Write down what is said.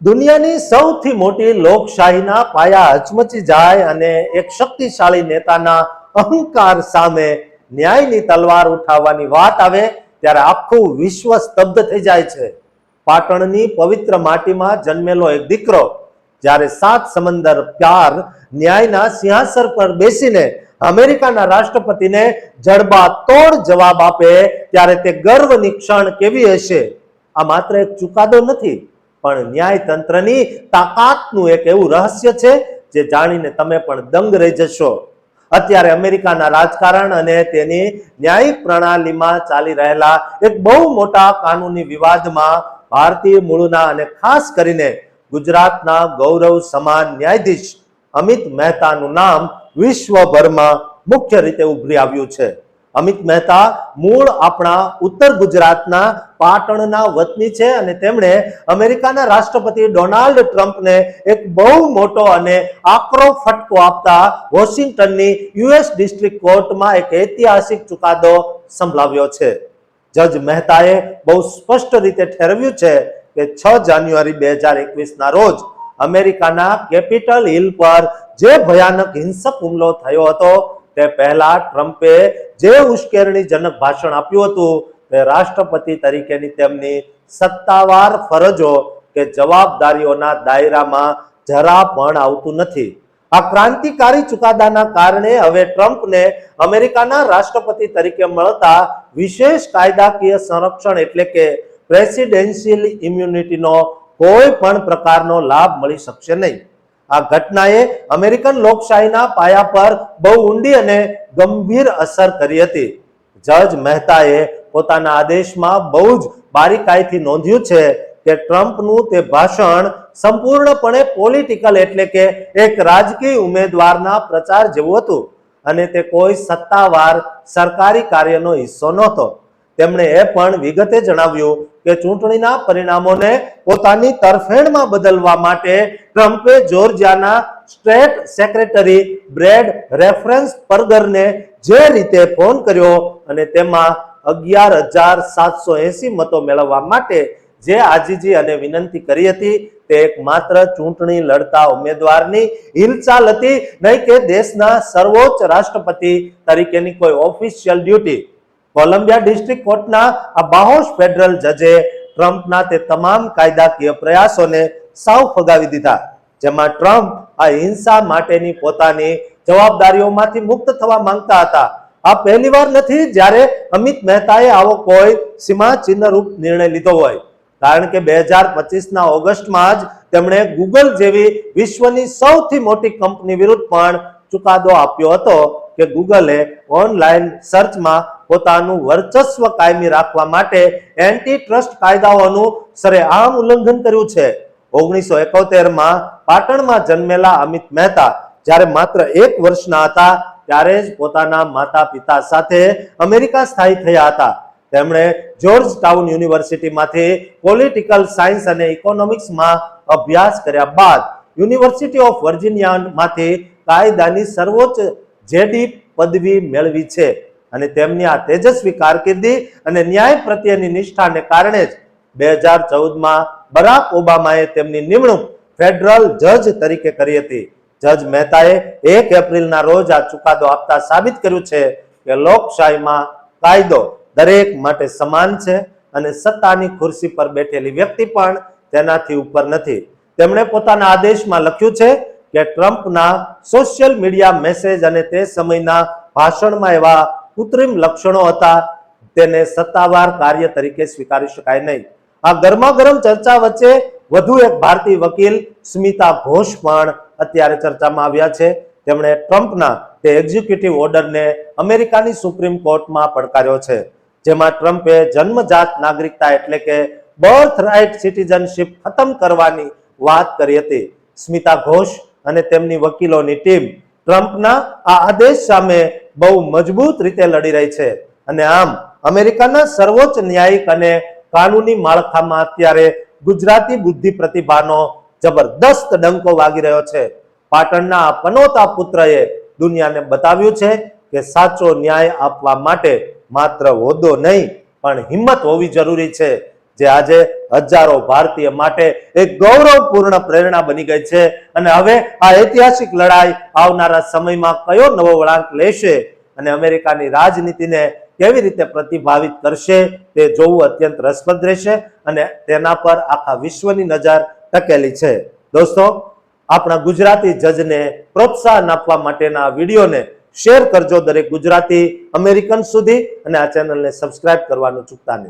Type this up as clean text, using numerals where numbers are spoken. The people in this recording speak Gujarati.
દુનિયાની સૌથી મોટી લોકશાહીના પાયા હચમચી જાય અને એક શક્તિશાળી નેતાના અહંકાર સામે ન્યાયની તલવાર ઉઠાવવાની વાત આવે ત્યારે આખું વિશ્વ સ્તબ્ધ થઈ જાય છે. પાટણની પવિત્ર માટીમાં જન્મેલો એક દીકરો જ્યારે 7 સમંદર પાર ન્યાયના સિંહાસન પર બેસીને અમેરિકાના રાષ્ટ્રપતિને જડબાતોડ જવાબ આપે ત્યારે તે ગર્વની ક્ષણ કેવી હશે. આ માત્ર એક ચુકાદો નથી, પણ ન્યાયતંત્રની તાકાતનું એક એવું રહસ્ય છે જે જાણીને તમે પણ દંગ રહી જશો. અત્યારે અમેરિકાના રાજકારણ અને તેની ન્યાયિક પ્રણાલીમાં ચાલી રહેલા એક બહુ મોટા કાનૂની વિવાદમાં ભારતીય મૂળના અને ખાસ કરીને ગુજરાતના ગૌરવ સમાન ન્યાયાધીશ અમિત મહેતાનું નામ વિશ્વભરમાં મુખ્ય રીતે ઉભરી આવ્યું છે. અમિત મહેતા મૂળ આપણા ઉત્તર ગુજરાતના પાટણના વતની છે અને તેમણે અમેરિકાના રાષ્ટ્રપતિ ડોનાલ્ડ ટ્રમ્પને એક બહુ મોટો અને આકરો ફટકો આપતા વોશિંગ્ટનની યુએસ ડિસ્ટ્રિક્ટ કોર્ટમાં એક ઐતિહાસિક ચુકાદો સંભળાવ્યો છે. જજ મહેતાએ બહુ સ્પષ્ટ રીતે ઠેરવ્યું છે કે 6 જાન્યુઆરી 2021 ના રોજ અમેરિકાના કેપિટલ હિલ પર જે ભયાનક હિંસક હુમલો થયો હતો તે પહેલા ટ્રમ્પે જે ઉશ્કેરણીજનક ભાષણ આપ્યું હતું તે રાષ્ટ્રપતિ તરીકેની તેમની સત્તાવાર ફરજો કે જવાબદારીઓના દાયરામાં જરા પણ આવતું નથી. આ ક્રાંતિકારી ચુકાદાના કારણે હવે ટ્રમ્પને અમેરિકાના રાષ્ટ્રપતિ તરીકે મળતા વિશેષ કાયદાકીય સંરક્ષણ એટલે કે પ્રેસિડેન્શિયલ ઇમ્યુનિટીનો કોઈ પણ પ્રકારનો લાભ મળી શકશે નહીં. આ ઘટનાએ અમેરિકન લોકશાહીના પાયા પર બહુ ઊંડી અને ગંભીર અસર કરી હતી. જજ મહેતાએ પોતાના આદેશમાં બહુ જ બારીકાઈથી નોંધ્યું છે કે ટ્રમ્પનું તે ભાષણ સંપૂર્ણપણે પોલિટિકલ એટલે કે એક રાજકીય ઉમેદવારના પ્રચાર જેવું હતું અને તે કોઈ સત્તાવાર સરકારી કાર્યનો હિસ્સો નહોતો. તેમણે એ પણ વિગતે જણાવ્યું કે ચૂંટણીના પરિણામોને પોતાની તરફેણમાં બદલવા માટે ટ્રમ્પે જોર્જિયાના સ્ટેટ સેક્રેટરી બ્રેડ રેફરન્સબર્ગરને જે રીતે ફોન કર્યો અને તેમાં 11,780 મતો મેળવવા માટે જે આજીજી અને વિનંતી કરી હતી તે એક માત્ર ચૂંટણી લડતા ઉમેદવારની હિલચાલ હતી, નહીં કે દેશના સર્વોચ્ચ રાષ્ટ્રપતિ તરીકેની કોઈ ઓફિશિયલ ડ્યુટી. કોલંબિયા ડિસ્ટ્રિક્ટ કોર્ટના આ બાહોશ ફેડરલ જજે ટ્રમ્પના તે તમામ કાયદાકીય પ્રયાસોને સાવ ફગાવી દીધા જેમાં ટ્રમ્પ આ હિંસા માટેની પોતાની જવાબદારીઓમાંથી મુક્ત થવા માંગતા હતા. આ પહેલીવાર નથી જ્યારે અમિત મહેતાએ આવો કોઈ સીમાચિહ્નરૂપ નિર્ણય લીધો હોય, કારણ કે 2025ના ઓગસ્ટમાં જ તેમણે ગૂગલ જેવી વિશ્વની સૌથી મોટી કંપની વિરુદ્ધ પણ ચુકાદો આપ્યો હતો કે ગૂગલે ઓનલાઈન સર્ચમાં પોતાનું વર્ચસ્વ કાયમી રાખવા માટે એન્ટી ટ્રસ્ટ કાયદાઓનું સરેઆમ ઉલ્લંઘન કર્યું છે. 1971માં પાટણમાં જન્મેલા અમિત મહેતા જ્યારે માત્ર 1 વર્ષના હતા ત્યારે જ પોતાના માતા પિતા સાથે અમેરિકા સ્થાયી થયા હતા. તેમણે જોર્જ ટાઉન યુનિવર્સિટીમાંથી પોલિટિકલ સાયન્સ અને ઇકોનોમિક્સમાં અભ્યાસ કર્યા બાદ યુનિવર્સિટી ઓફ વર્જિનિયામાંથી કાયદાની સર્વોચ્ચ જેડી પદવી મેળવી છે અને તેમની આ તેજસ્વી કારકિર્દી અને ન્યાય પ્રત્યેની નિષ્ઠાને કારણે જ 2014માં બરાક ઓબામાએ તેમની નિમણૂક ફેડરલ જજ તરીકે કરી હતી. જજ મહેતાએ 1 એપ્રિલના રોજ આ ચુકાદો આપતા સાબિત કર્યું છે કે લોકશાહીમાં કાયદો દરેક માટે સમાન છે અને સત્તાની ખુરશી પર બેઠેલી વ્યક્તિ પણ તેનાથી ઉપર નથી. તેમણે પોતાના આદેશમાં લખ્યું છે કે ટ્રમ્પના સોશિયલ મીડિયા મેસેજ અને તે સમયના ભાષણમાં એવા કૃત્રિમ લક્ષણો હતા તેને સત્તાવાર કાર્ય તરીકે સ્વીકારી શકાય નહીં. આ ગરમાગરમ ચર્ચા વચ્ચે વધુ એક ભારતીય વકીલ સ્મિતા ઘોષ પણ અત્યારે ચર્ચામાં આવ્યા છે. તેમણે ટ્રમ્પના તે એક્ઝિક્યુટિવ ઓર્ડરને અમેરિકાની સુપ્રીમ કોર્ટમાં પડકાર્યો છે જેમાં ટ્રમ્પે જન્મજાત નાગરિકતા એટલે કે બર્થ રાઇટ સિટીઝનશીપ ખતમ કરવાની વાત કરી હતી. સ્મિતા ઘોષ અને તેમની વકીલોની ટીમ ટ્રમ્પના આ આદેશ સામે બહુ મજબૂત રીતે લડી રહી છે અને આમ અમેરિકાના સર્વોચ્ચ ન્યાયિક અને કાનૂની માળખામાં અત્યારે ગુજરાતી બુદ્ધિ પ્રતિભાનો જબરદસ્ત ડંકો વાગી રહ્યો છે. પાટણના આ પનોતા પુત્રએ દુનિયાને બતાવ્યું છે કે સાચો ન્યાય આપવા માટે માત્ર હોદ્દો નહીં પણ હિંમત હોવી જરૂરી છે. જે આજે હજારો ભારતીય માટે એક ગૌરવપૂર્ણ પ્રેરણા બની ગઈ છે અને હવે આ ઐતિહાસિક લડાઈ આવનારા સમયમાં કયો નવો વળાંક લેશે અને અમેરિકાની રાજનીતિને કેવી રીતે પ્રતિભાવિત કરશે તે જોવું અત્યંત રસપ્રદ રહેશે અને તેના પર આખા વિશ્વની નજર ટકેલી છે. દોસ્તો, આપણા ગુજરાતી જજને પ્રોત્સાહન આપવા માટેના વિડીયોને શેર કરજો દરેક ગુજરાતી અમેરિકન સુધી અને આ ચેનલને સબસ્ક્રાઇબ કરવાનું ચૂકતા નહીં.